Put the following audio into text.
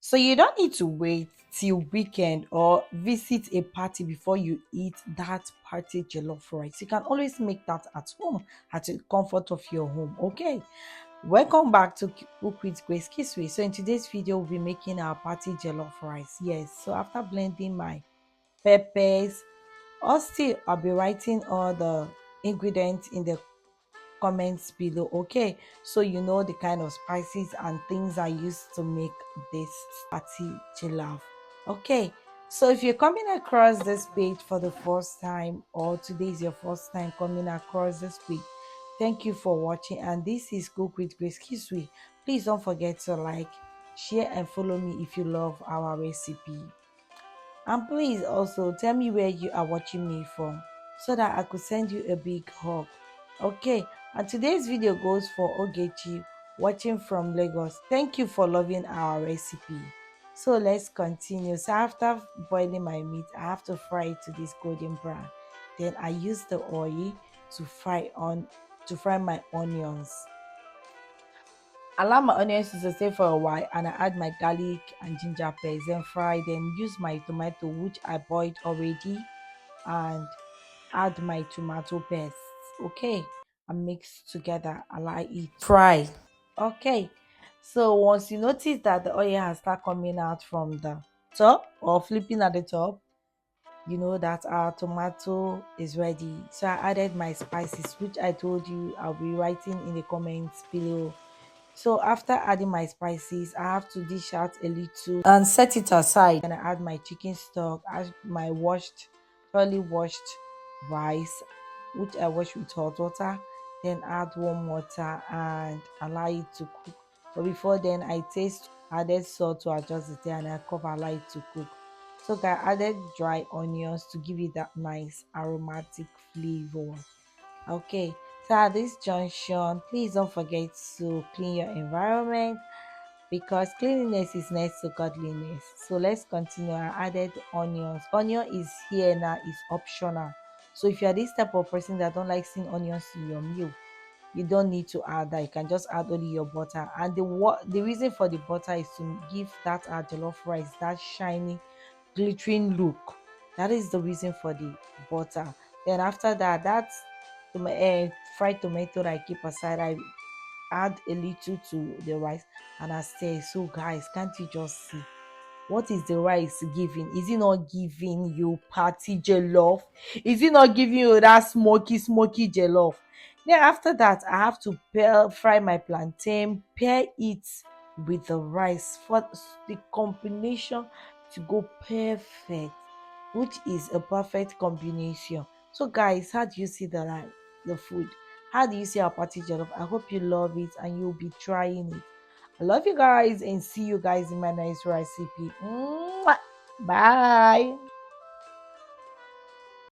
So you don't need to wait till weekend or visit a party before you eat that party jollof rice. You can always make that at home, at the comfort of your home. Okay. Welcome back to Cook with Grace Kiswe. So in today's video, we'll be making our party jollof rice. Yes. So after blending my peppers, or still I'll be writing all the ingredients in the comments below. Okay, so you know the kind of spices and things I use to make this party jollof. Okay, so if you're coming across this page for the first time, or today is your first time coming across this page, thank you for watching. And this is Cook with Grace Kiswe. Please don't forget to like, share and follow me if you love our recipe. And please also tell me where you are watching me from so that I could send you a big hug. Okay, and today's video goes for Ogechi watching from Lagos. Thank you for loving our recipe. So let's continue. So after boiling my meat, I have to fry it to this golden brown. Then I use the oil to fry my onions. Allow my onions to stay for a while and I add my garlic and ginger paste, then fry, then use my tomato which I boiled already and add my tomato paste. Okay, and mix together, allow it fry. Okay, so once you notice that the oil has started coming out from the top or flipping at the top, you know that our tomato is ready. So I added my spices which I told you I'll be writing in the comments below. So after adding my spices, I have to dish out a little and set it aside. And I add my chicken stock, add my thoroughly washed rice, which I wash with hot water. Then add warm water and allow it to cook. But before then, added salt to adjust the taste and I cover, allow it to cook. So I added dry onions to give it that nice aromatic flavor. Okay, so at this junction, please don't forget to clean your environment because cleanliness is next to godliness. So let's continue. I added onions. Onion is here now, is optional. So if you are this type of person that don't like seeing onions in your meal, you don't need to add that. You can just add only your butter. And the reason for the butter is to give that jollof rice that shiny, glittering look. That is the reason for the butter. Then after that, that's fried tomato that I keep aside. I add a little to the rice and I say, so guys, can't you just see? What is the rice giving? Is it not giving you party jollof? Is it not giving you that smoky jollof? Then after that, I have to fry my plantain, pair it with the rice for the combination to go perfect, which is a perfect combination. So guys, how do you see the food? How do you see our party jollof? I hope you love it and you'll be trying it. I love you guys and see you guys in my next recipe. Mwah! Bye.